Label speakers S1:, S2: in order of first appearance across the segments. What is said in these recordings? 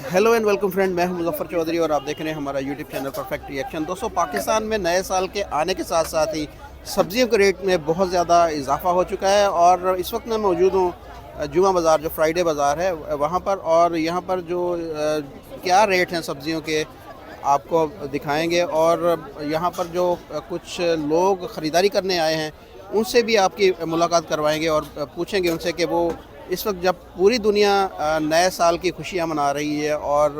S1: Hello and welcome friend, मैं हूं मुजफ्फर चौधरी और आप देख रहे हैं हमारा यूट्यूब चैनल परफेक्ट रिएक्शन। दोस्तों, पाकिस्तान में नए साल के आने के साथ साथ ही सब्जियों के रेट में बहुत ज़्यादा इजाफा हो चुका है और इस वक्त मैं मौजूद हूं जुमा बाज़ार, जो फ्राइडे बाज़ार है वहां पर। और यहां पर जो क्या रेट हैं सब्जियों के आपको दिखाएंगे और यहाँ पर जो कुछ लोग ख़रीदारी करने आए हैं उनसे भी आपकी मुलाकात करवाएंगे और पूछेंगे उनसे कि वो इस वक्त जब पूरी दुनिया नए साल की खुशियाँ मना रही है और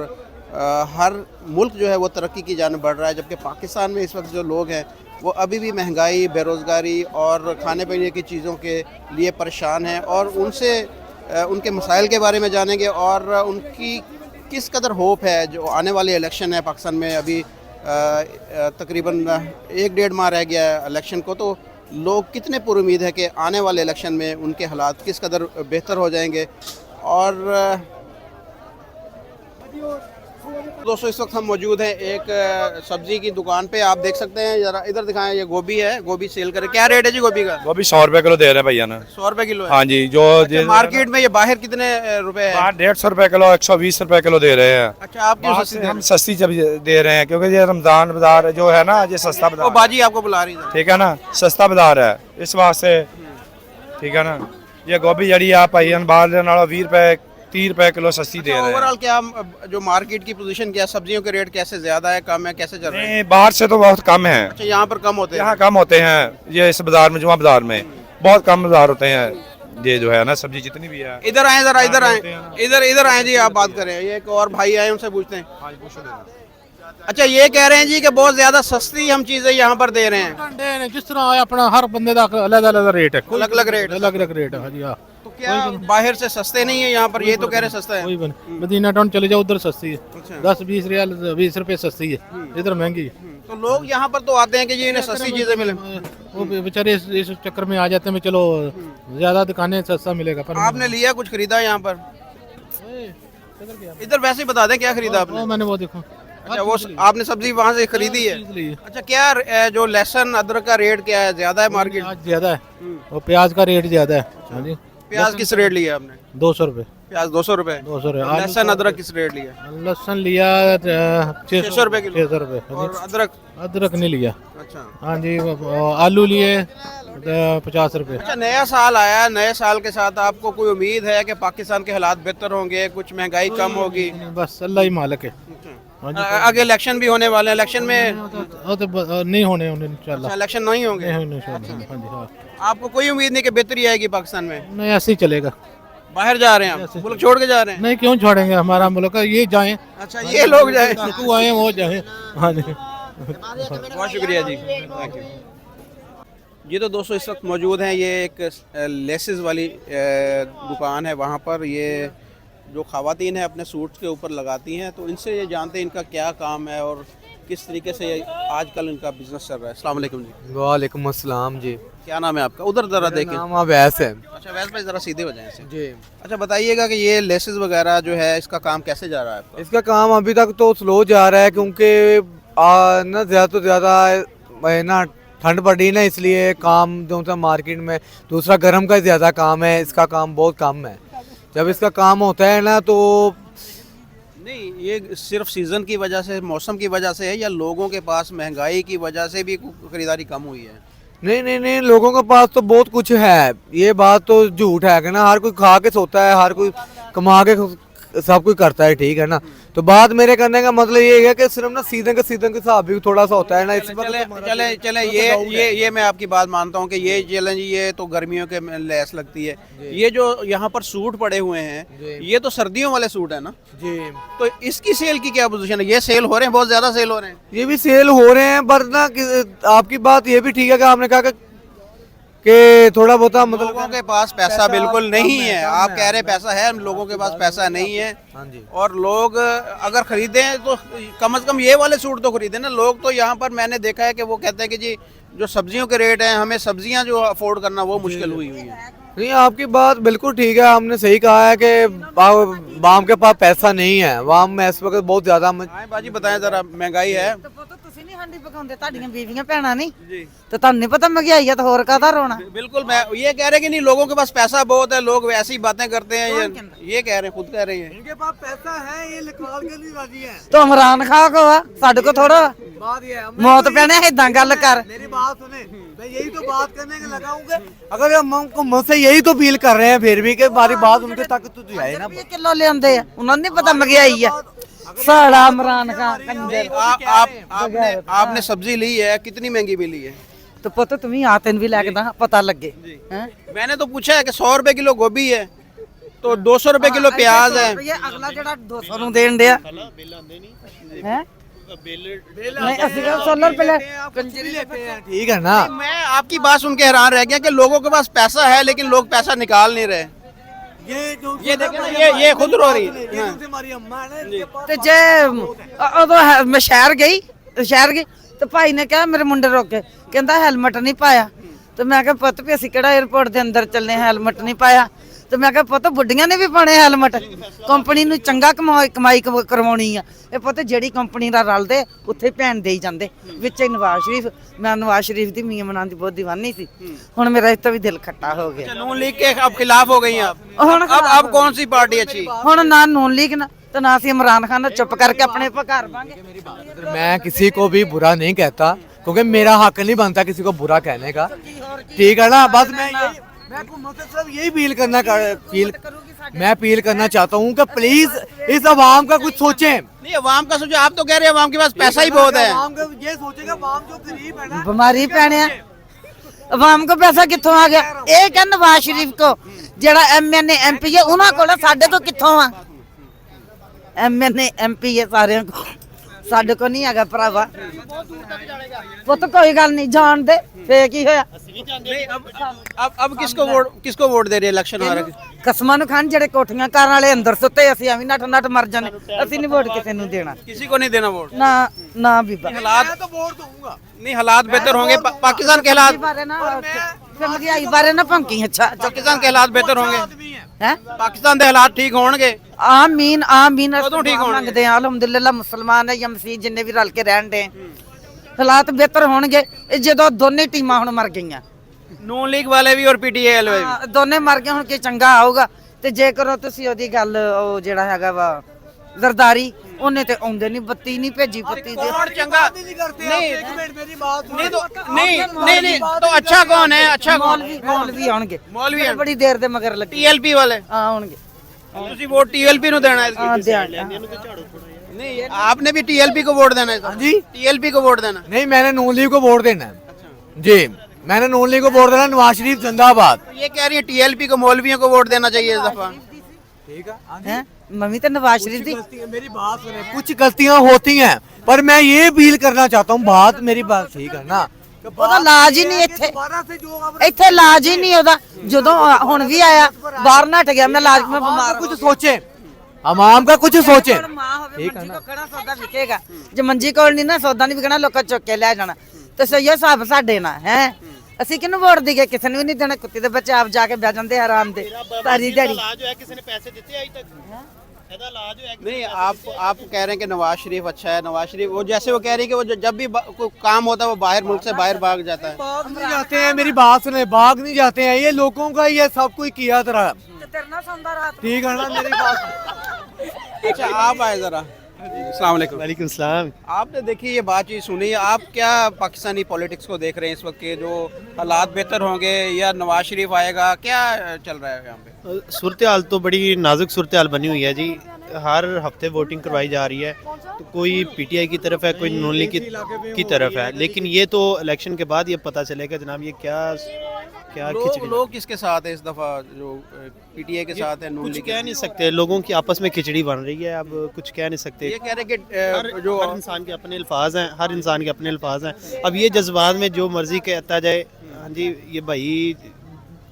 S1: हर मुल्क जो है वो तरक्की की जाने बढ़ रहा है, जबकि पाकिस्तान में इस वक्त जो लोग हैं वो अभी भी महंगाई, बेरोज़गारी और खाने पीने की चीज़ों के लिए परेशान हैं। और उनसे उनके मसाइल के बारे में जानेंगे और उनकी किस कदर होप है। जो आने वाले इलेक्शन है पाकिस्तान में, अभी तकरीबन 1-1.5 माह रह गया है इलेक्शन को, तो लोग कितने पुरुमीद है कि आने वाले इलेक्शन में उनके हालात किस कदर बेहतर हो जाएंगे। और दोस्तों, इस वक्त हम मौजूद हैं एक सब्जी की दुकान पे। आप देख सकते हैं, जरा इधर दिखाएं, ये गोभी है, गोभी सेल करे। क्या रेट है जी गोभी का?
S2: गोभी 100 रुपए किलो दे रहे हैं भैया ना।
S1: 100 रुपए किलो है?
S2: हाँ जी। जो
S1: अच्छा, मार्केट में ये बाहर कितने रुपए है?
S2: 150 रुपए किलो, 120 रुपए किलो दे रहे हैं।
S1: अच्छा, आप क्यों सस्ती
S2: हम सस्ती जब दे रहे हैं क्योंकि ये रमजान बाजार जो है ना, ये सस्ता बाजार।
S1: बाजी आपको बुला रही है,
S2: ठीक है ना, सस्ता बाजार है इस वास्ते। ठीक है ना, ये गोभी जड़ी आप भाई बाहर 20 रुपए 30 रुपए किलो सस्ती दे रहे हैं।
S1: ओवरऑल क्या जो मार्केट की पोजीशन, क्या सब्जियों के रेट कैसे, ज्यादा है, कम है, कैसे चल रहे हैं?
S2: नहीं, बाहर से तो बहुत कम है।
S1: अच्छा, यहाँ पर कम होते हैं?
S2: यहाँ कम होते हैं। ये इस बाजार में, जुमा बाजार में बहुत कम बाजार होते हैं। ये जो है ना, सब्जी जितनी भी है।
S1: इधर आए, जरा इधर आए, इधर आए जी, आप बात करें। ये एक और भाई आए, उनसे पूछते हैं। अच्छा, ये कह रहे हैं जी कि बहुत ज्यादा सस्ती हम चीजें यहाँ पर दे रहे हैं।
S3: जिस तरह अपना हर बंदे का अलग अलग रेट है,
S1: अलग अलग रेट,
S3: अलग अलग रेट है। हाँ जी, हाँ।
S1: तो क्या बाहर से सस्ते नहीं है यहाँ पर? ये तो कह रहे सस्ता है।
S3: कोई बन मदीना टाउन चले जाओ, उधर सस्ती है।
S1: अच्छा।
S3: 10-20 रियाल 20 रुपए सस्ती है, इधर महंगी है।
S1: तो लोग यहाँ पर तो आते हैं कि जी इन्हें सस्ती चीजें मिले,
S3: वो बेचारे इस चक्कर में आ जाते हैं, चलो ज्यादा दुकानें सस्ता मिलेगा। पर
S1: आपने लिया कुछ, खरीदा यहाँ पर? इधर वैसे ही बता दें क्या खरीदा आपने?
S3: मैंने वो देखो।
S1: अच्छा, वो आपने सब्जी वहाँ से खरीदी है? अच्छा, क्या जो लहसुन अदरक का रेट क्या है, ज्यादा है मार्केट?
S3: प्याज ज्यादा है, और प्याज का रेट ज्यादा है। हाँ जी।
S1: प्याज किस रेट लिया आपने?
S3: 200 रुपए।
S1: प्याज 200 रुपए?
S3: 200 रुपए।
S1: लहसुन अदरक किस रेट लिया?
S3: लहसुन लिया
S1: 600 रुपए किलो।
S3: 600 रुपए।
S1: और अदरक?
S3: अदरक नहीं लिया।
S1: अच्छा।
S3: हाँ जी। आलू लिए 50 रुपए।
S1: अच्छा, नया साल आया, नए साल के साथ आपको कोई उम्मीद है कि पाकिस्तान के हालात बेहतर होंगे, कुछ महंगाई कम होगी?
S3: बस अल्लाह ही मालिक है। हाँ जी।
S1: आगे इलेक्शन भी होने वाले हैं, इलेक्शन में
S3: वो तो नहीं होने इंशाल्लाह।
S1: इलेक्शन नहीं होंगे?
S3: नहीं होने इंशाल्लाह। हाँ जी, हाँ।
S1: आपको कोई उम्मीद नहीं कि बेहतरी आएगी पाकिस्तान में?
S3: नहीं, ऐसे ही चलेगा।
S1: बाहर जा रहे हैं आप, मुल्क छोड़ के जा रहे हैं?
S3: नहीं, क्यों छोड़ेंगे, हमारा मुल्क है, ये जाएं।
S1: अच्छा, ये लोग जाए।
S3: तू आए वो जाए। हाँ जी।
S1: बहुत शुक्रिया जी, थैंक यू जी। तो दोस्तों, इस वक्त मौजूद हैं, ये एक लेसेस वाली दुकान है। वहाँ पर ये जो ख़वातीन है अपने सूट के ऊपर लगाती हैं, तो इनसे ये जानते हैं इनका क्या काम है और किस तरीके से आजकल इनका बिजनेस चल रहा है। अस्सलाम वालेकुम जी।
S4: वालेकुम अस्सलाम जी।
S1: क्या नाम है आपका? उधर ज़रा देखें।
S4: नाम अवैस है
S1: अच्छा, वैसे भाई ज़रा सीधे हो जाएं से।
S4: जी।
S1: अच्छा, बताइएगा कि ये लेसेस वगैरह जो है, इसका काम कैसे जा रहा है आपका?
S4: इसका काम अभी तक तो स्लो जा रहा है क्योंकि ना ज़्यादा तो ज़्यादा ना ठंड पड़ी ना, इसलिए काम जो था मार्केट में। दूसरा गर्म का ज़्यादा काम है, इसका काम बहुत कम है। जब इसका काम होता है ना तो
S1: नहीं, ये सिर्फ सीज़न की वजह से, मौसम की वजह से है, या लोगों के पास महंगाई की वजह से भी खरीदारी कम हुई है?
S4: नहीं नहीं नहीं, लोगों के पास तो बहुत कुछ है। ये बात तो झूठ है कि ना, हर कोई खा के सोता है, हर कोई कमा के सब कुछ करता है। ठीक है ना, तो बात मेरे करने का मतलब ये है कि सिर्फ ना सीजन के हिसाब भी थोड़ा सा होता है ना। इस
S1: चले ये मैं आपकी बात मानता हूँ कि ये चैलेंज, ये तो गर्मियों के लैस लगती है। ये जो यहाँ पर सूट पड़े हुए हैं, ये तो सर्दियों वाले सूट है ना
S4: जी।
S1: तो इसकी सेल की क्या पोजीशन है? ये सेल हो रहे हैं, बहुत ज्यादा सेल हो रहे हैं?
S4: ये भी सेल हो रहे हैं, पर ना आपकी बात ये भी ठीक है कि आपने कहा कि थोड़ा बहुत मतलब
S1: लोगों के पास पैसा बिल्कुल नहीं है। आप कह रहे पैसा है, लोगों के पास पैसा नहीं है।
S4: हाँ जी।
S1: और लोग अगर खरीदें तो कम से कम ये वाले सूट तो खरीदें ना। लोग तो यहाँ पर मैंने देखा है कि वो कहते हैं कि जी जो सब्जियों के रेट हैं, हमें सब्जियाँ जो अफोर्ड करना वो मुश्किल हुई है।
S4: नहीं, आपकी बात बिल्कुल ठीक है। हमने सही कहा है कि वाम के पास पैसा नहीं है। वाम में इस वक्त बहुत ज्यादा
S1: हाँ बाजी बताएं जरा, महंगाई है
S5: ਤੇ ਪੁੱਤ ਤੁਸੀਂ ਨਹੀਂ ਹਾਂਡੀ ਪਕਾਉਂਦੇ, ਤੁਹਾਡੀਆਂ ਬੀਵੀਆਂ ਭੈਣਾਂ ਨਹੀਂ ਤੇ ਤੁਹਾਨੂੰ ਨਹੀਂ ਪਤਾ ਮਹਿੰਗਾਈ ਆ ਤਾਂ ਹੋਰ ਕਾਹਦਾ ਰੋਣਾ।
S1: बिल्कुल। मैं ये कह रहे कि नहीं, लोगों के पास पैसा बहुत है, लोग वैसी बातें करते हैं, ये कह रहे हैं, खुद कह रहे हैं।
S4: इनके पास पैसा है, ये निकाल के नहीं राजी है।
S5: ਤੂੰ ਇਮਰਾਨ ਖਾਨ ਕੋ ਆ, ਸਾਡੇ ਕੋ ਥੋੜਾ
S4: बात ये है,
S5: ਮੌਤ ਪੈਣੇ ਇਦਾਂ ਗੱਲ ਕਰ।
S4: मेरी बात सुने, मैं यही तो बात करने के लगा हूँ कि अगर हम हमको मुझसे यही तो फील कर रहे हैं फिर भी कि हमारी बात उनके तक तो जाए ना।
S5: 50 ਕਿਲੋ ਲਿਆਉਂਦੇ ਆ, ਉਹਨਾਂ ਨੂੰ ਨਹੀਂ ਪਤਾ ਮਹਿੰਗਾਈ ਆ। ਸਾਲਾ ਇਮਰਾਨ ਖਾਨ ਕੰਜਰ।
S1: आपने सब्जी ली है, कितनी महंगी मिली है?
S5: ਤੇ ਪੁੱਤ ਤੂੰ ਵੀ ਆ ਤੈਨੂੰ ਵੀ ਲੈ ਕੇ ਦਾ ਪਤਾ ਲੱਗੇ ਹੈ।
S1: मैंने तो पूछा है कि 100 रुपए किलो गोभी है, तो 200 रुपए किलो प्याज है।
S5: ਇਹ ਅਗਲਾ ਜਿਹੜਾ 200 ਨੂੰ ਦੇਣ ਡਿਆ ਹੈ। ਨਹੀਂ ਅਸੀਂ ਕਹ 16 ਰੁਪਏ ਲੈ ਕੰਜਰੀ
S4: लेते हैं, ठीक है ना।
S1: मैं आपकी बात सुन के हैरान रह गया कि लोगों के पास पैसा है लेकिन लोग पैसा निकाल नहीं रहे। ये देखें ना, ये खुद रो रही है। हाँ।
S4: हमारी अम्मा है ना, इनके पास
S5: ਤੇ ਜੇ ਉਦੋਂ ਮੈਂ ਸ਼ਹਿਰ ਗਈ ਤੇ ਭਾਈ ਨੇ ਕਿਹਾ, ਮੇਰੇ ਮੁੰਡੇ ਰੋਕ ਕੇ ਕਹਿੰਦਾ ਹੈਲਮਟ ਨਹੀਂ ਪਾਇਆ। ਤੇ ਮੈਂ ਕਿਹਾ ਪੁੱਤ ਵੀ ਅਸੀਂ ਕਿਹੜਾ 에어ਪੋਰਟ ਦੇ ਅੰਦਰ ਚੱਲੇ, ਹੈਲਮਟ ਨਹੀਂ ਪਾਇਆ। ਤੇ ਮੈਂ ਕਿਹਾ ਪੁੱਤ ਬੁੱਢੀਆਂ ਨੇ ਵੀ ਪਾਣੇ ਹੈਲਮਟ, ਕੰਪਨੀ ਨੂੰ ਚੰਗਾ ਕਮਾਈ ਕਰਵਾਉਣੀ ਆ। ਇਹ ਪੁੱਤ ਜਿਹੜੀ ਕੰਪਨੀ ਦਾ ਰਲਦੇ ਉੱਥੇ ਭੈਣ ਦੇਈ ਜਾਂਦੇ ਵਿੱਚ ਹੀ ਨਵਾਜ਼ ਸ਼ਰੀਫ। ਮੈਂ ਨਵਾਜ਼ ਸ਼ਰੀਫ ਦੀ ਮੀਆਂ ਬਣਾਉਣ ਦੀ ਬਹੁਤ ਦੀਵਾਨੀ ਸੀ, ਹੁਣ ਮੇਰਾ ਇਸ ਤੋਂ ਵੀ ਦਿਲ ਖੱਟਾ ਹੋ ਗਿਆ।
S1: नून लीग के अब खिलाफ हो गई हैं आप।
S5: ਹੁਣ
S1: अब कौन सी पार्टी अच्छी?
S5: ਹੁਣ ਨਾ ਨੂਨ ਲੀਗ ਨਾ ਤੇ ਨਾ ਅਸੀਂ ਇਮਰਾਨ ਖਾਨ ਨਾਲ ਚੁੱਪ ਕਰਕੇ ਆਪਣੇ ਘਰ ਬਾਂਗੇ।
S4: मैं किसी को भी बुरा नहीं कहता क्योंकि मेरा हक नहीं बनता किसी को बुरा कहने का, ठीक है ना। बस मैं सिर्फ यही मैं अपील करना चाहता हूँ कि प्लीज इस अवाम का कुछ सोचें।
S1: नहीं, अवाम का सोचो, आप तो कह रहे हैं अवाम के पास पैसा ही बहुत है।
S4: अवाम का ये सोचेगा, अवाम जो गरीब है ना,
S5: ਬਿਮਾਰੀ ਪੈਣੇ ਆ। ਅਵਾਮ ਕੋ ਪੈਸਾ ਕਿੱਥੋਂ ਆ ਗਿਆ? ਇਹ ਕਹਿੰਦਾ ਨਵਾਜ਼ ਸ਼ਰੀਫ ਕੋ ਜਿਹੜਾ ਐਮਐਨਏ ਐਮਪੀ ਹੈ ਉਹਨਾਂ ਕੋਲ, ਸਾਡੇ ਤੋਂ ਕਿੱਥੋਂ ਆ? ਐਮਐਨਏ ਐਮਪੀ ਹੈ ਸਾਰਿਆਂ ਕੋ, ਸਾਡੇ ਕੋ ਨਹੀਂ ਹੈਗਾ ਭਰਾਵਾ। ਪੁੱਤ ਕੋਈ ਗੱਲ ਨਹੀਂ, ਜਾਣ ਦੇ ਫੇਰ ਕੀ ਹੋਇਆ।
S1: अब किसको वोट दे रहे हैं? इलेक्शन आ रहा है।
S5: ਕਸਮਾਂ ਨੂੰ ਖਾਣ ਜਿਹੜੇ ਕੋਠੀਆਂ ਕਰਨ ਵਾਲੇ ਅੰਦਰ ਸੁੱਤੇ, ਅਸੀਂ ਐਵੇਂ ਨੱਠ ਨੱਠ ਮਰ ਜਾਣੇ। ਅਸੀਂ ਨਹੀਂ ਵੋਟ ਕਿਸੇ ਨੂੰ ਦੇਣਾ,
S1: किसी को नहीं देना वोट।
S5: ਨਾ ਨਾ ਬੀਬਾ।
S1: हालात तो वोट दूंगा। नहीं, हालात बेहतर होंगे। पाकिस्तान के हालात,
S5: ਬਾਰੇ ਨਾ ਮਹਿੰਗਾਈ ਬਾਰੇ ਨਾ ਭੰਕੀ। ਅੱਛਾ
S1: पाकिस्तान के हालात बेहतर होंगे।
S5: ਹੈ
S1: पाकिस्तान के हालात ठीक होंगे।
S5: ਆਮੀਨ ਆਮੀਨ।
S1: ਕਦੋਂ ਠੀਕ ਹੋਣਗੇ?
S5: ਮੰਗਦੇ ਆ ਅਲਹਮਦੁਲਿਲਾ, ਮੁਸਲਮਾਨ ਹੈ ਜਾਂ ਮਸੀਹ ਜਿੰਨੇ ਵੀ ਰਲ ਕੇ ਰਹਿਣ ਦੇ ਹਾਲਾਤ ਬਿਹਤਰ ਹੋਣਗੇ। ਇਹ ਜਦੋਂ ਦੋਨੇ ਟੀਮਾਂ ਹੁਣ ਮਰ ਗਈਆਂ,
S1: नून लीग वाले भी और पीटीआई वाले भी।
S5: ਹਾਂ, ਦੋਨੇ ਮਰ ਗਏ, ਹੁਣ ਕੀ ਚੰਗਾ ਆਊਗਾ। ਤੇ ਜੇ ਕਰੋ ਤੁਸੀਂ ਉਹਦੀ ਗੱਲ, ਉਹ ਜਿਹੜਾ ਹੈਗਾ ਵਾ ਜ਼ਰਦਾਰੀ, ਉਹਨੇ ਤੇ ਆਉਂਦੇ ਨਹੀਂ, ਬੱਤੀ ਨਹੀਂ ਭੇਜੀ, ਬੱਤੀ ਦੇ
S1: कौन चंगा? नहीं,
S4: मेरी बात
S1: नहीं तो नहीं तो अच्छा कौन है? अच्छा कौन?
S5: ਮੌਲਵੀ ਆਉਣਗੇ,
S1: मौलवी है।
S5: ਬੜੀ ਦੇਰ ਦੇ ਮਗਰ ਲੱਗੇ
S1: टीएलपी वाले।
S5: ਆਉਣਗੇ।
S1: ਤੁਸੀਂ ਵੋਟ टीएलपी ਨੂੰ ਦੇਣਾ ਹੈ?
S5: ਹਾਂ ਧਿਆਨ
S1: नहीं, आपने भी टीएलपी को वोट देना है।
S4: हाँ जी,
S1: टीएलपी को वोट देना।
S4: नहीं, मैंने नून लीग को वोट देना है जी, मैंने नून लीग को वोट देना। नवाज शरीफ जिंदाबाद।
S1: ये कह रही है टीएलपी को मौलवियों को वोट देना चाहिए इस दफा।
S4: ठीक है,
S5: ਹੈ ਮੰਮੀ ਤੇ ਨਵਾਜ਼ ਸ਼ਰੀਫ ਦੀ।
S4: मेरी बात सुने, कुछ गलतियां होती हैं पर मैं ये अपील करना चाहता हूँ, बात मेरी बात ठीक है ना।
S5: ਉਹਦਾ ਇਲਾਜ ਹੀ ਨਹੀਂ ਇੱਥੇ,
S4: दोबारा से जो अब
S5: ਇੱਥੇ ਇਲਾਜ ਹੀ ਨਹੀਂ ਉਹਦਾ। ਜਦੋਂ ਹੁਣ ਵੀ ਆਇਆ ਬਾਹਰ ਨੱਠ ਗਿਆ, ਮੈਂ ਇਲਾਜ ਮੈਂ ਬਿਮਾਰ
S4: कुछ सोचे, अवाम का कुछ सोचे।
S5: ਮਾਂ ਹੋਵੇ ਮੰਜੀ ਕੋ ਕਿਹੜਾ ਸੌਦਾ ਵਿਕੇਗਾ? ਜੇ ਮੰਜੀ ਕੋਲ ਨਹੀਂ ਨਾ ਸੌਦਾ ਨਹੀਂ ਵਿਕਣਾ, ਲੋਕਾਂ ਚੁੱਕ ਕੇ ਲੈ ਜਾਣਾ। ਤੇ ਸਹੀ ਹਿਸਾਬ ਸਾਡੇ ਨਾਲ ਹੈ। ਅਸੀਂ ਕਿਹਨੂੰ ਵੋਟ ਦਈਏ? ਕਿਸੇ ਨੂੰ ਵੀ ਨਹੀਂ ਦੇਣਾ। ਕੁੱਤੇ ਦੇ ਬੱਚੇ ਆਪ ਜਾ ਕੇ ਬਹਿ ਜਾਂਦੇ ਆਰਾਮ ਦੇ ਸਾਰੀ ਦਿਹਾੜੀ।
S1: नहीं, आप कह रहे हैं कि नवाज शरीफ अच्छा है। नवाज शरीफ वो जैसे वो कह रही है कि वो जब भी कोई काम होता है वो बाहर मुल्क से बाहर भाग जाता है।
S4: भाग नहीं जाते हैं, मेरी बात सुने, भाग नहीं जाते हैं। ये लोगों का ये सब कुछ किया तरह, ठीक है ना मेरी बात।
S1: अच्छा, आप आए जरा। अस्सलाम वालेकुम।
S6: वालेकुम सलाम।
S1: आपने देखी ये बातचीत सुनी, आप क्या पाकिस्तानी पॉलिटिक्स को देख रहे हैं इस वक्त के? जो हालात बेहतर होंगे या नवाज शरीफ आएगा, क्या चल रहा है यहाँ पे?
S6: सूरत हाल तो बड़ी नाजुक सूरत हाल बनी हुई है जी। हर हफ्ते वोटिंग करवाई जा रही है, तो कोई पीटीआई की तरफ है, कोई नून लीग की तरफ है। लेकिन ये तो इलेक्शन के बाद ये पता चलेगा जनाब, ये क्या खिचड़ी।
S1: लोग किसके साथ है इस दफा? जो पीटीआई के साथ है, नून
S6: कुछ
S1: लीग
S6: कह नहीं सकते, लोगों की आपस में खिचड़ी बन रही है, अब कुछ कह नहीं सकते।
S1: ये कह रहे कि जो
S6: हर इंसान के अपने अल्फाज हैं, हर इंसान के अपने अल्फाज हैं। अब ये जज्बात में जो मर्जी कहता जाए, हाँ जी, ये भाई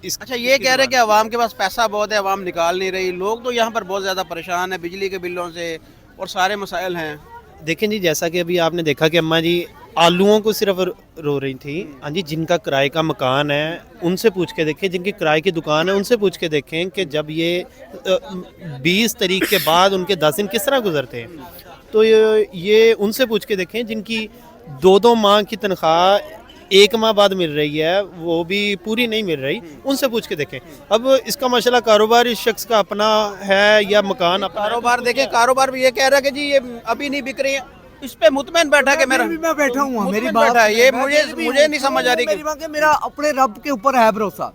S1: अच्छा, ये कह रहे हैं कि अवाम के पास पैसा बहुत है, अवाम निकाल नहीं रही। लोग तो यहाँ पर बहुत ज़्यादा परेशान है बिजली के बिलों से और सारे मसाइल हैं।
S6: देखें जी, जैसा कि अभी आपने देखा कि अम्मा जी आलूओं को सिर्फ रो रही थी। हाँ जी, जिनका किराए का मकान है उनसे पूछ के देखें, जिनकी किराए की दुकान है उनसे पूछ के देखें कि जब ये 20 तारीख के बाद उनके 10 दिन किस तरह गुजरते हैं। तो ये उनसे पूछ के देखें जिनकी 2-2 माह की तनख्वाह 1 माह बाद मिल रही है, वो भी पूरी नहीं मिल रही, उनसे पूछ के देखें। अब इसका मसला कारोबार इस शख्स का अपना है या मकान अपना है?
S1: कारोबार देखें, कारोबार भी ये कह रहा है कि जी ये अभी नहीं बिक रही है, इस पे मुतमैन बैठा है कि मेरा
S4: मैं बैठा हूँ, मेरी
S1: मुतमैन
S4: बात
S1: बैठा है। ये मुझे नहीं समझ आ रही
S4: मेरी बात है, मेरा अपने रब के ऊपर है भरोसा,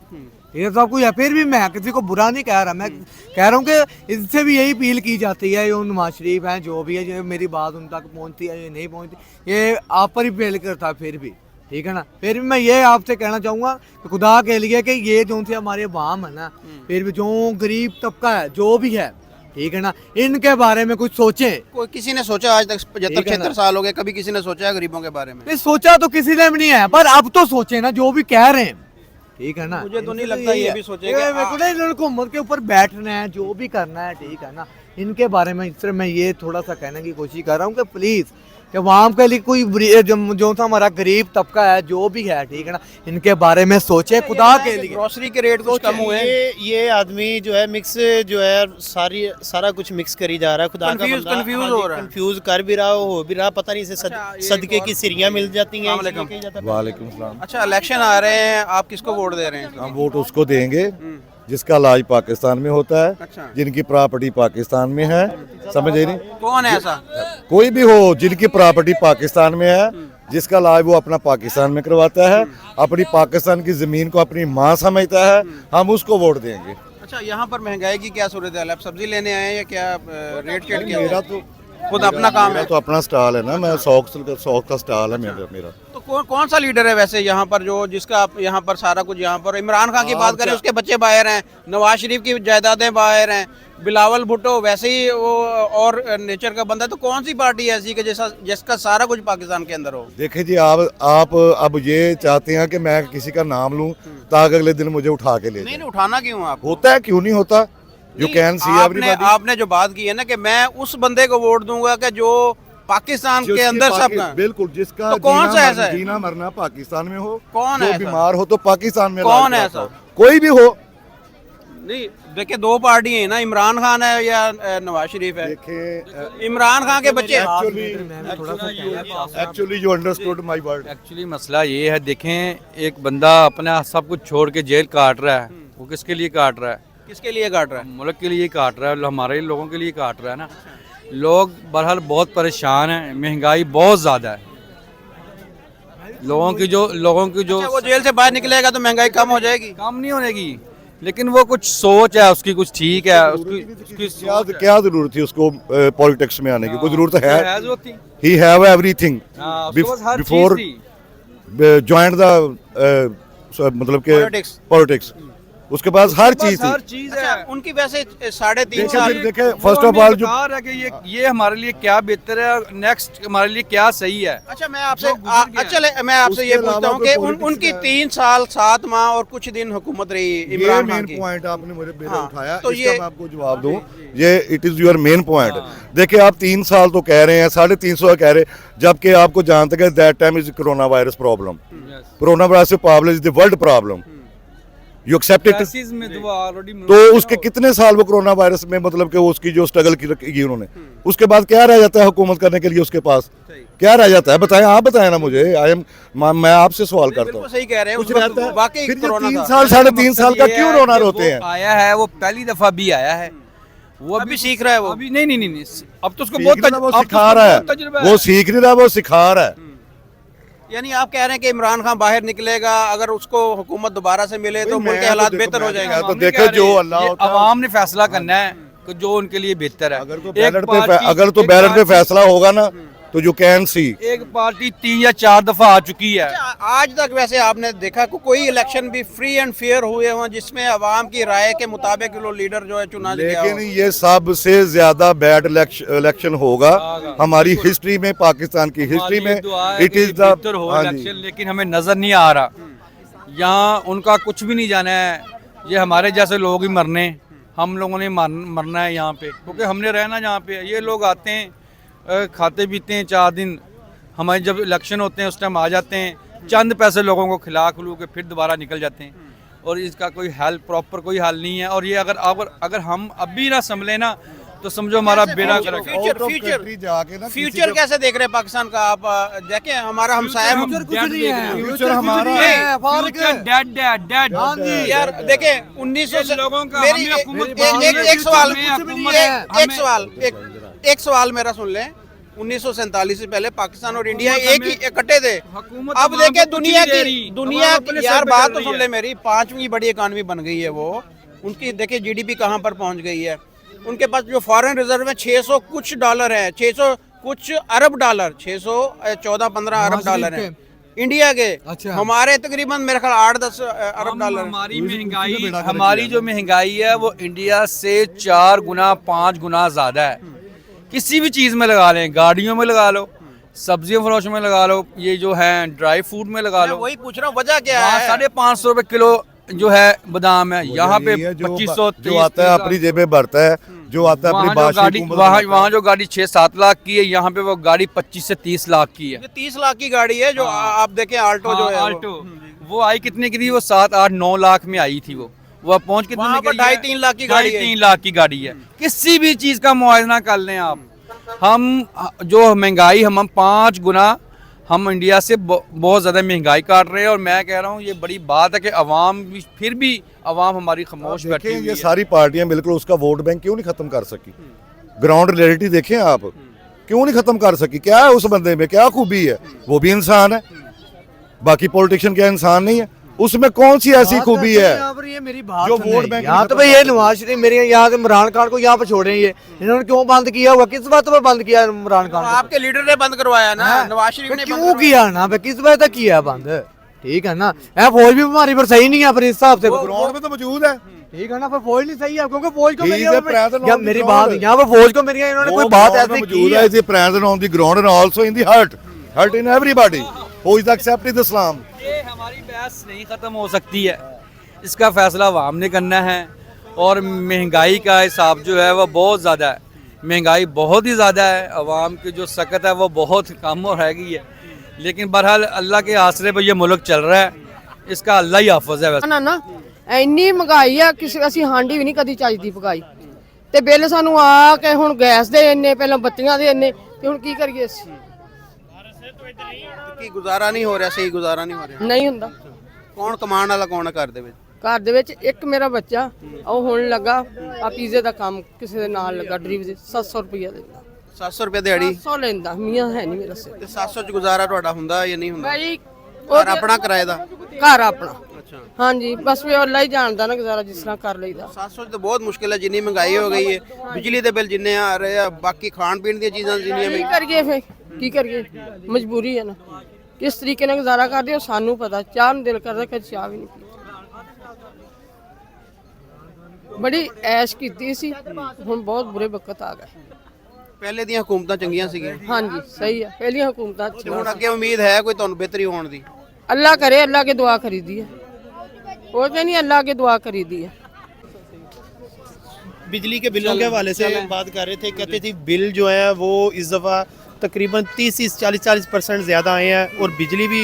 S4: ये सब कुछ है। फिर भी मैं किसी को बुरा नहीं कह रहा, मैं कह रहा हूँ कि इनसे भी यही अपील की जाती है, जो नवाज शरीफ हैं, जो भी है, जो मेरी बात उन तक पहुँचती है, ये नहीं पहुँचती, ये आप पर ही अपील करता है। फिर भी ठीक है ना, फिर भी मैं ये आपसे कहना चाहूँगा कि खुदा के लिए कि ये जो से हमारे अवाम है ना, फिर भी जो गरीब तबका है जो भी है, ठीक है ना, इनके बारे में कुछ सोचें।
S1: कोई किसी ने सोचा आज तक 75-76 साल हो गए, कभी किसी ने सोचा है गरीबों के बारे में?
S4: नहीं सोचा तो किसी ने भी नहीं है, पर अब तो सोचे ना जो भी कह रहे हैं, ठीक है ना।
S1: मुझे तो नहीं
S4: इनसे
S1: लगता
S4: यही
S1: ये
S4: है।
S1: भी सोचेंगे।
S4: मेरे को नहीं, इन हुकूमत के ऊपर बैठना है, जो भी करना है, ठीक है ना, इनके बारे में सिर्फ मैं ये थोड़ा सा कहने की कोशिश कर रहा हूँ कि प्लीज़ कि अवाम के लिए कोई जो सा हमारा गरीब तबका है जो भी है, ठीक है ना, इनके बारे में सोचे खुदा के लिए।
S1: ग्रोसरी के रेट कुछ कम हुए हैं।
S6: ये आदमी जो है मिक्स जो है सारा कुछ मिक्स करी जा रहा है। खुदा का बंदा
S1: कंफ्यूज हो रहा है,
S6: कंफ्यूज कर भी रहा हो भी रहा, पता नहीं इसे सदके की सिरियां मिल जाती हैं।
S7: वालेकुम सलाम।
S1: अच्छा, इलेक्शन आ रहे हैं, आप किसको वोट दे रहे हैं?
S7: हम वोट उसको देंगे जिसका इलाज पाकिस्तान में होता है,
S1: अच्छा।
S7: जिनकी प्रॉपर्टी पाकिस्तान में है, समझ नहीं,
S1: कौन है ऐसा?
S7: कोई भी हो जिनकी प्रॉपर्टी पाकिस्तान में है, जिसका इलाज वो अपना पाकिस्तान में करवाता है, अपनी पाकिस्तान की जमीन को अपनी माँ समझता है, हम उसको वोट देंगे।
S1: अच्छा, यहाँ पर महंगाई की क्या सूरत है? आप सब्जी लेने आए हैं या क्या रेट क्या?
S7: मेरा तो
S1: खुद अपना काम है
S7: तो अपना स्टॉल है ना, मैं 100 का स्टॉल है मेरा।
S1: तो कौन सा लीडर है वैसे यहाँ पर जो जिसका आप यहाँ पर सारा कुछ यहाँ पर? इमरान खान की बात करें, उसके बच्चे बाहर हैं, नवाज शरीफ की जायदादें बाहर हैं, बिलावल भुट्टो वैसे ही वो और नेचर का बंदा है। तो कौन सी पार्टी है ऐसी कि जिसका सारा कुछ पाकिस्तान के अंदर हो?
S7: देखिए जी, आप अब ये चाहते हैं कि मैं किसी का नाम लूं ताकि अगले दिन मुझे उठा के ले
S1: नहीं
S7: जाए।
S1: उठाना क्यों आप?
S7: होता है, क्यों नहीं होता? You can see everybody.
S1: आपने जो बात की है ना कि मैं उस बंदे को वोट दूंगा कि जो पाकिस्तान के अंदर सब
S7: बिल्कुल, जिसका
S1: तो कौन सा ऐसा है?
S7: जीना मरना पाकिस्तान में हो,
S1: कौन
S7: जो
S1: है ऐसा?
S7: बीमार हो तो पाकिस्तान में
S1: कौन
S7: इलाज
S1: है
S7: कराता
S1: ऐसा?
S7: हो। कोई भी हो।
S1: नहीं देखिए, 2 पार्टी है ना, इमरान खान है या नवाज शरीफ है।
S7: देखिए,
S1: इमरान खान के बच्चे
S7: actually you understood my word.
S8: Actually मसला ये है, देखें एक बंदा अपना सब कुछ छोड़ के जेल काट रहा है, वो किसके लिए काट रहा है?
S1: किसके लिए काट रहा है?
S8: मुल्क के लिए काट रहा है, हमारे लोगों के लिए काट रहा है ना। लोग बहरहाल बहुत परेशान हैं, महंगाई बहुत ज़्यादा है। लोगों की जो
S1: अच्छा, वो जेल से बाहर निकलेगा तो महंगाई कम हो जाएगी?
S8: कम नहीं होगी, लेकिन वो कुछ सोच है उसकी, कुछ ठीक है उसकी सोच है।
S7: क्या जरूरत थी उसको पॉलिटिक्स में आने की? कोई जरूरत है?
S8: जरूरत थी।
S7: ही हैव एवरीथिंग
S8: हाँ, उसके पास हर
S7: बिफोर
S8: चीज़ थी।
S7: ज्वाइन द मतलब के
S1: Politics।
S7: पॉलिटिक्स, उसके पास हर चीज
S8: हर
S7: थी।
S8: चीज
S1: अच्छा,
S8: है।
S1: उनकी वैसे 3.5 साल
S7: देखे फर्स्ट ऑफ ऑल जो
S8: बता रहा है कि ये हमारे लिए क्या बेहतर है और नेक्स्ट हमारे लिए क्या सही है।
S1: अच्छा, मैं आपसे
S8: जो गुजर गया।
S1: अच्छा मैं आपसे ये
S7: उसके
S1: पूछता
S7: अलावा
S1: हूँ कि
S7: कोई politics
S1: उनकी
S7: है?
S1: 3 साल 7 माह और कुछ दिन हुकूमत रही
S7: ये
S1: इमरान खान
S7: मेन
S1: की।
S7: पॉइंट आपने मेरा
S1: हाँ,
S7: उठाया,
S1: तो
S7: इसका
S1: ये-
S7: मैं आपको जवाब दूं, ये it is your main point. देखिए, आप 3 साल तो कह रहे हैं, 350 कह रहे, जबकि आपको जानते हैं that time is corona virus problem. Corona virus problem is the world problem, you accept it.
S8: Crisis में तो already
S7: तो उसके कितने साल वो कोरोना वायरस में मतलब कि उसकी जो स्ट्रगल की उन्होंने, उसके बाद क्या रह जाता है हुकूमत करने के लिए? उसके पास क्या रह जाता है? बताएं, आप बताएं ना मुझे। मैं आपसे सवाल करता
S1: बिल्कुल
S7: हूँ।
S1: सही कह रहे हैं,
S7: कुछ
S1: उस वक्त
S7: रहता है,
S1: वाकई
S7: फिर ये
S1: कोरोना
S7: 3
S1: था।
S7: साल 3.5 साल का
S8: ये
S7: क्यों
S8: है
S7: रोना
S8: कि
S7: रोते
S8: वो
S7: हैं?
S8: आया है, वो पहली दफा भी आया है, वो
S1: अभी सीख रहा है वो।
S8: अभी नहीं, अब तो उसको
S7: सीख
S8: बहुत
S7: नहीं रहा, वो
S8: अब तो
S7: सिखा
S8: उसको
S7: रहा
S8: बहुत तजुर्बा
S7: है, वो सीख नहीं रहा, वो सिखा रहा है।
S1: यानी आप कह रहे हैं कि इमरान खान बाहर निकलेगा, अगर उसको हुकूमत दोबारा से मिले तो मुल्क के हालात बेहतर हो जाएंगे।
S7: तो
S8: हम नहीं
S7: देखे
S8: कह रहे,
S7: जो अल्लाह
S8: ये
S7: होता है।
S8: अवाम ने फैसला करना है कि जो उनके लिए बेहतर है।
S7: अगर तो
S8: एक
S7: बैलेट पे
S8: पार्टी-
S7: अगर तो
S8: एक
S7: बैलेट पे
S8: पार्टी-
S7: फैसला होगा ना तो यू कैन सी।
S8: एक पार्टी 3 या 4 दफा आ चुकी है।
S1: अच्छा, आज तक वैसे आपने देखा कि कोई इलेक्शन भी फ्री एंड फेयर हुए हों जिसमें अवाम की राय के मुताबिक वो लीडर जो है चुना गया
S7: लेकिन
S1: हो?
S7: ये सबसे ज्यादा बैड इलेक्शन होगा हमारी हिस्ट्री में, पाकिस्तान की हिस्ट्री में। इट इज द
S8: इलेक्शन, लेकिन हमें नजर नहीं आ रहा। यहाँ उनका कुछ भी नहीं जाना है, ये हमारे जैसे लोग ही मरने, हम लोगों ने मरना है यहाँ पे, क्योंकि हमने रहना यहाँ पे। ये लोग आते हैं, खाते पीते हैं 4 दिन, हमारे जब इलेक्शन होते हैं उस टाइम आ जाते हैं, चंद पैसे लोगों को खिला खिलू के फिर दोबारा निकल जाते हैं, और इसका कोई हल, प्रॉपर कोई हल नहीं है। और ये अगर हम अभी ना संभले ना तो समझो हमारा बेड़ा गर्क है।
S1: फ्यूचर कैसे देख रहे हैं पाकिस्तान का आप? देखें हमारा हमसाया
S4: फ्यूचर हमारा है, फर्क है।
S8: डेड
S1: यार देखें 1900 से
S8: लोगों का
S1: मेरी
S8: हमें हुकूमत
S1: एक सवाल मेरा सुन लें। 1947 से पहले पाकिस्तान और इंडिया एक ही इकट्ठे थे।
S8: हुकूमत
S1: अब
S8: अवाम
S1: देखें
S8: को कुछ
S1: दुनिया
S8: नहीं दे
S1: की
S8: रही। अवाम अपने
S1: यार
S8: सर पे
S1: बात
S8: चल
S1: तो
S8: रही
S1: सुन
S8: है।
S1: ले मेरी, 5वीं बड़ी इकानमी बन गई है वो। उनकी देखिए जीडीपी कहाँ पर पहुंच गई है। उनके पास जो फॉरेन रिजर्व है 600 कुछ डॉलर है, 600 कुछ अरब डॉलर, 614-15 अरब डॉलर है इंडिया के।
S4: अच्छा।
S1: हमारे तकरीबन मेरे ख्याल 8-10 अरब डॉलर है।
S8: हमारी जो महंगाई है वो इंडिया से 4 गुना 5 गुना ज्यादा है। किसी भी चीज में लगा लें, गाड़ियों में लगा लो, सब्जियों फरोश में लगा लो, ये जो है ड्राई फ्रूट में लगा लो।
S1: वही पूछ रहा हूँ वजह क्या है?
S8: 550 रुपए किलो जो है बादाम है, यहाँ पे 2500
S7: जो आता है अपनी जेबें भरता है, जो आता है अपनी बादशाही
S8: वहाँ जो गाड़ी 6-7 लाख की है, यहाँ पे वो गाड़ी 25 से 30 लाख की है।
S1: ये 30 लाख की गाड़ी है जो आप देखें आल्टो जो है वो।
S8: आल्टो वो आई कितने की थी? वो 7-8-9 लाख में आई थी। वो पहुंच कितने
S1: वहाँ
S8: में
S1: पर
S8: गई है?
S1: 2.5-3 लाख की गाड़ी है।
S8: 2.5-3 लाख की गाड़ी है। किसी भी चीज का मुआयना कर लें आप, हम जो महंगाई हम 5 गुना हम इंडिया से बहुत ज़्यादा महंगाई काट रहे हैं। और मैं कह रहा हूँ ये बड़ी बात है कि अवाम फिर भी अवाम हमारी खामोश बैठी हुई
S7: ये
S8: है।
S7: सारी पार्टियां बिल्कुल उसका वोट बैंक क्यों नहीं खत्म कर सकी? ग्राउंड रियलिटी देखें आप, क्यों नहीं खत्म कर सकी? क्या है उस बंदे में, क्या खूबी है? वो भी इंसान है, बाकी पॉलिटिशियन क्या इंसान नहीं है? उसमें कौन सी ऐसी खूबी है
S4: यहाँ पर ये मेरी बात
S7: जो
S4: सुने।
S7: वोट बैंक
S4: यहाँ तो भाई ये नवाज शरीफ मेरे यहाँ से इमरान खान को यहाँ पर छोड़े हैं, ये इन्होंने क्यों बंद किया हुआ? किस बात पर बंद किया इमरान खान को?
S1: आपके लीडर ने बंद करवाया ना, नवाज शरीफ ने
S4: क्यों किया ना भाई? किस वजह तक किया बंद? ठीक है ना, फौज भी हमारी पर सही नहीं है अपने हिसाब से।
S7: ग्राउंड में तो मौजूद है।
S4: ठीक है ना, पर फौज नहीं सही है क्योंकि फौज को
S7: He
S4: मेरी
S7: is a president
S4: या
S7: on the
S4: मेरी
S7: ground.
S4: बात यहाँ पर फौज को मेरी इन्होंने कोई बात ऐसी की है।
S7: is present on the ground and also in the hurt in everybody who is accepting Islam.
S8: ये हमारी बहस नहीं ख़त्म हो सकती है, इसका फैसला अवाम ने करना है। और महंगाई का हिसाब जो है वो बहुत ज़्यादा है, महंगाई बहुत ही ज़्यादा है। अवाम की जो सकत है वो बहुत कम हो रह गई है, लेकिन बहरहाल अल्लाह के आसरे पर यह मुल्क चल रहा है, इसका अल्लाह ही हाफिज़ है।
S9: ਨਾ ਨਾ ਇੰਨੀ ਮਹਿੰਗਾਈ ਆ, ਕਿਸੇ ਅਸੀਂ ਹਾਂਡੀ ਵੀ ਨਹੀਂ ਕਦੀ ਚੱਜਦੀ ਪਕਾਈ, ਤੇ ਬਿੱਲ ਸਾਨੂੰ ਆ ਕੇ ਹੁਣ ਗੈਸ ਦੇ ਇੰਨੇ, ਪਹਿਲਾਂ ਬੱਤੀਆਂ ਦੇ ਇੰਨੇ, ਤੇ ਹੁਣ ਕੀ ਕਰੀਏ ਅਸੀਂ?
S1: ਕਿ ਗੁਜ਼ਾਰਾ ਨਹੀਂ ਹੋ ਰਿਹਾ, ਸਹੀ ਗੁਜ਼ਾਰਾ ਨਹੀਂ ਹੋ ਰਿਹਾ।
S9: ਨਹੀਂ ਹੁੰਦਾ।
S1: ਕੌਣ ਕਮਾਉਣ ਵਾਲਾ ਕੌਣ ਹੈ ਘਰ ਦੇ ਵਿੱਚ?
S9: ਘਰ ਦੇ ਵਿੱਚ ਇੱਕ ਮੇਰਾ ਬੱਚਾ ਉਹ ਹੁਣ ਲੱਗਾ ਆ ਪੀਜ਼ੇ ਦਾ ਕੰਮ, ਕਿਸੇ ਦੇ ਨਾਲ ਲੱਗਾ ਡਰੀਵ ਦੇ 700 ਰੁਪਏ ਦੇ
S1: 700 ਰੁਪਏ ਦਿਹਾੜੀ
S9: 700 ਲੈਂਦਾ, ਮੀਆਂ ਹੈ ਨਹੀਂ ਮੇਰਾ ਸਿਰ।
S1: ਤੇ 700 ਚ ਗੁਜ਼ਾਰਾ ਤੁਹਾਡਾ ਹੁੰਦਾ ਜਾਂ ਨਹੀਂ ਹੁੰਦਾ?
S9: ਮੈਂ ਜੀ
S1: ਘਰ ਆਪਣਾ ਕਿਰਾਏ ਦਾ?
S9: ਘਰ ਆਪਣਾ।
S1: ਅੱਛਾ।
S9: ਹਾਂਜੀ, ਬਸ ਵੀ ਅੱਲਾ ਹੀ ਜਾਣਦਾ ਨਾ ਗੁਜ਼ਾਰਾ ਜਿਸ ਤਰ੍ਹਾਂ ਕਰ ਲਈਦਾ।
S1: 700 ਚ ਤਾਂ ਬਹੁਤ ਮੁਸ਼ਕਿਲ ਹੈ, ਜਿੰਨੀ ਮਹਿੰਗਾਈ ਹੋ ਗਈ ਹੈ, ਬਿਜਲੀ ਦੇ ਬਿੱਲ ਜਿੰਨੇ ਆ ਰਹੇ ਆ, ਬਾਕੀ ਖਾਣ ਪੀਣ ਦੀਆਂ ਚੀਜ਼ਾਂ ਜਿੰਨੀਆਂ
S9: ਕੀ
S1: ਮਹਿੰਗੀਆਂ।
S9: ਕਰੀਏ ਫੇ, ਕੀ ਕਰੀਏ, ਮਜਬੂਰੀ ਹੈ ਨਾ। ਕਿਸ ਤਰੀਕੇ ਨਾਲ ਗੁਜ਼ਾਰਾ ਕਰਦੇ ਹੋ ਸਾਨੂੰ ਪਤਾ। ਚਾਹ ਨੂੰ ਦਿਲ ਕਰਦਾ ਕਿ ਚਾਹ ਵੀ ਨਹੀਂ ਪੀ। ਬੜੀ ਐਸ਼ ਕੀਤੀ ਸੀ, ਹੁਣ ਬਹੁਤ ਬੁਰੇ ਵਕਤ ਆ ਗਏ।
S1: ਪਹਿਲੇ ਦੀਆਂ ਹਕੂਮਤਾਂ ਚੰਗੀਆਂ ਸੀਗੀਆਂ,
S9: ਹਾਂਜੀ ਸਹੀ ਹੈ, ਪਹਿਲੀਆਂ ਹੁਕੂਮਤਾਂ
S1: ਤੇ
S9: ਅੱਛੀਆਂ
S1: ਹੁਣ ਅੱਗੇ ਉਮੀਦ ਹੈ ਕੋਈ ਤੁਹਾਨੂੰ ਬਿਹਤਰੀ ਹੋਣ ਦੀ?
S9: अल्लाह करे, अल्लाह की दुआ खरीदी है, और क्या नहीं, अल्लाह की दुआ खरीदी है।
S6: बिजली के बिलों के हवाले से बात कर रहे थे, कहते थे बिल जो है वो इस दफ़ा तकरीबन 30-40% ज़्यादा आए हैं, और बिजली भी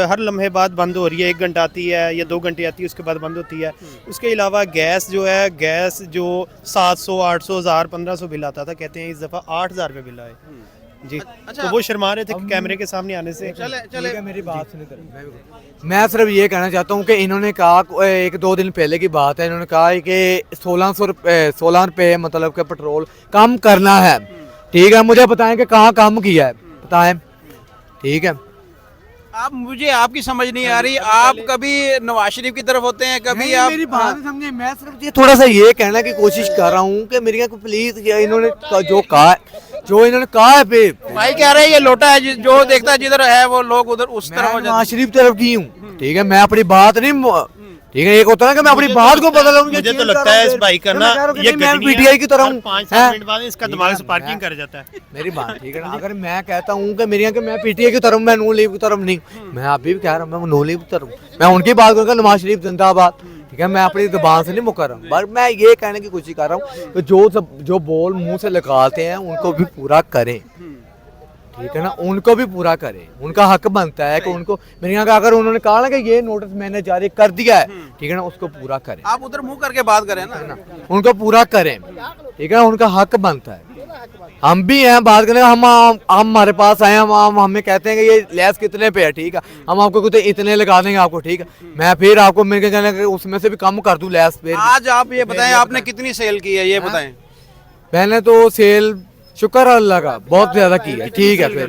S6: हर लम्हे बाद बंद हो रही है। 1 घंटा आती है या 2 घंटे आती है, उसके बाद बंद होती है। उसके अलावा गैस जो है, गैस जो 700, 800, 1000, 1500 बिल आता था, कहते हैं इस दफ़ा 8000 रुपये बिल आए जी। तो वो शर्मा रहे थे कि कैमरे के सामने आने से।
S1: चले
S4: मेरी बात सुनिए, मैं सिर्फ ये कहना चाहता हूँ कि इन्होंने कहा 1-2 दिन पहले की बात है, इन्होंने कहा कि 16 रुपये मतलब कि पेट्रोल कम करना है। ठीक है, मुझे बताएं कि कहाँ कम किया है, बताएं। ठीक है,
S1: आप मुझे आपकी समझ नहीं आ रही। आप कभी नवाज शरीफ की तरफ होते हैं, कभी आप
S4: मेरी बात नहीं समझे। मैं सिर्फ ये थोड़ा सा ये कहने की कोशिश कर रहा हूँ कि मेरी को प्लीज इन्होंने जो कहा है पे
S1: भाई कह रहे हैं ये लोटा है, जो देखता है जिधर है वो लोग उधर उस तरफ हो
S4: मैं
S1: जाते
S4: नवाज शरीफ तरफ की हूँ। ठीक है, मैं अपनी बात नहीं, ठीक है, एक होता है कि मैं अपनी बात को बदल रहा हूँ।
S6: मुझे तो लगता है इस भाई का ना ये
S4: मैं पीटीआई की तरह हूँ।
S6: 5-7 मिनट बाद इसका दिमाग से पार्किंग कर जाता है।
S4: मेरी बात ठीक है ना, अगर मैं कहता हूँ कि मेरी कि मैं पीटीआई की तरफ, मैं नून लीग की तरफ नहीं, मैं अभी भी कह रहा हूँ मैं नून लीग की तरफ, मैं उनकी बात करूँगा, नवाज शरीफ जिंदाबाद। ठीक है, मैं अपनी जुबान से नहीं मुकर रहा हूँ, बट मैं ये कहने की कोशिश कर रहा हूँ कि जो बोल मुंह से निकालते हैं उनको भी पूरा करें। ठीक है ना, उनको भी पूरा करें, उनका हक बनता है कि उनको, मेरे यहाँ का अगर उन्होंने कहा ना कि ये नोटिस मैंने जारी कर दिया है, ठीक है ना, उसको पूरा करें,
S1: आप उधर मुंह करके बात करें ना,
S4: उनको पूरा करें, ठीक है ना, उनका हक बनता है। हम भी हैं बात करने, हम हमारे पास आए, हम हमें कहते हैं कि ये लेस कितने पे है, ठीक है, हम आपको कुछ इतने लगा देंगे आपको, ठीक है, मैं फिर आपको मेरे कहने उसमें से भी कम कर दूं लेस फिर।
S1: आज आप ये बताएं आपने कितनी सेल की है, ये बताएं।
S4: मैंने तो सेल शुक्र अल्लाह का बहुत ज्यादा की है, ठीक है फिर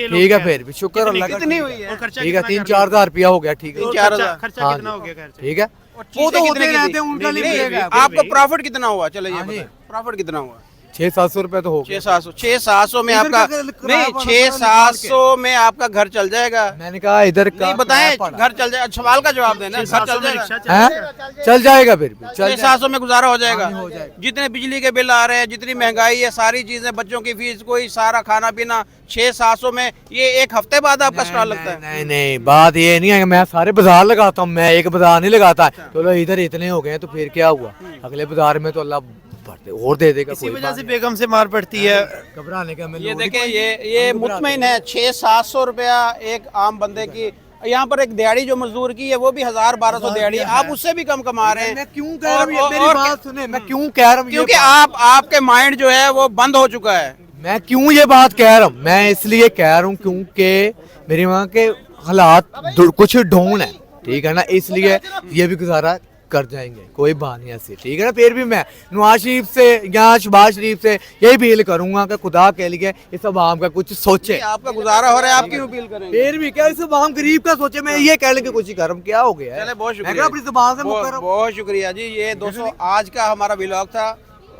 S4: ठीक है, फिर भी शुक्र अल्लाह का,
S1: कितनी हुई है?
S4: ठीक है, 3-4 हज़ार रुपया हो गया, ठीक है,
S1: 4,000
S6: खर्चा कितना हो गया?
S4: ठीक है,
S1: वो तो
S4: होते रहते हैं, उनका नहीं मिलेगा।
S1: आपका प्रॉफिट कितना हुआ, चलो ये
S4: हाँ जी।
S1: बताएं प्रॉफिट कितना हुआ?
S4: 600-700 रुपए तो हो गया।
S1: 600 में आपका नहीं, 600 में आपका घर चल जाएगा।
S4: मैंने कहा इधर
S1: नहीं बताएं, घर चल जाएगा, सवाल का जवाब देना, घर चल जाएगा,
S4: हैं? चल जाएगा फिर भी, चल
S1: 600 में गुजारा हो जाएगा।
S4: हो जाएगा।
S1: जितने बिजली के बिल आ रहे हैं, जितनी महंगाई है, सारी चीजें, बच्चों की फीस, कोई सारा खाना पीना, 600-700 में ये एक हफ्ते बाद आपका स्टॉल लगता है।
S4: नहीं नहीं, बात ये नहीं है कि मैं सारे बाजार लगाता हूँ, मैं एक बाजार नहीं लगाता। चलो इधर इतने हो गए तो फिर क्या हुआ, अगले बाजार में तो अल्लाह भरते और दे देगा।
S6: इसी वजह से बेगम से मार पड़ती है।
S4: घबराने का मैं
S1: ये देखें, ये मुतमईन है, 600-700 रुपया एक आम बंदे की। यहाँ पर एक दिहाड़ी जो मजदूर की है वो भी 1000-1200 दिहाड़ी, आप उससे भी कम कमा रहे हैं।
S4: मैं क्यों कह रहा हूँ, मेरी बात सुने, मैं क्यों कह रहा हूँ,
S1: क्योंकि आपके माइंड जो है वो बंद हो चुका है।
S4: मैं क्यों ये बात कह रहा हूँ, मैं इसलिए कह रहा हूँ क्योंकि मेरे वहाँ के हालात कुछ डाउन है, ठीक है ना, इसलिए ये भी गुजारा कर जाएंगे, कोई बात नहीं ऐसी, ठीक है ना। फिर भी मैं नवाज शरीफ से या शहबाज शरीफ से यही अपील करूंगा कि खुदा के लिए इस अवाम का कुछ सोचे।
S1: आपका गुजारा हो रहा है, आप क्यों अपील करेंगे?
S4: फिर भी क्या इस अवाम गरीब का सोचे, मैं ये कहने की कोशिश कर रहा हूँ, क्या हो गया है?
S1: चले, बहुत
S4: मैं
S1: शुक्रिया,
S4: अपनी जुबान से मुकर रहा हूँ।
S1: बहुत शुक्रिया जी। ये दोस्तों आज का हमारा व्लॉग था।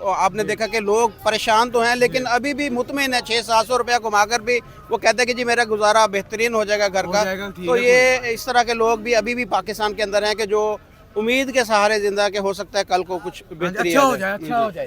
S1: और आपने देखा कि लोग परेशान तो हैं, लेकिन अभी भी मुतमईन है। 600-700 रुपया कमाकर भी वो कहते हैं कि जी मेरा गुजारा बेहतरीन हो जाएगा घर का। तो ये इस तरह के लोग भी अभी भी पाकिस्तान के अंदर हैं कि जो उम्मीद के सहारे जिंदा के हो सकता है कल को कुछ बेहतरी
S4: अच्छा हो जाए, अच्छा हो जाए।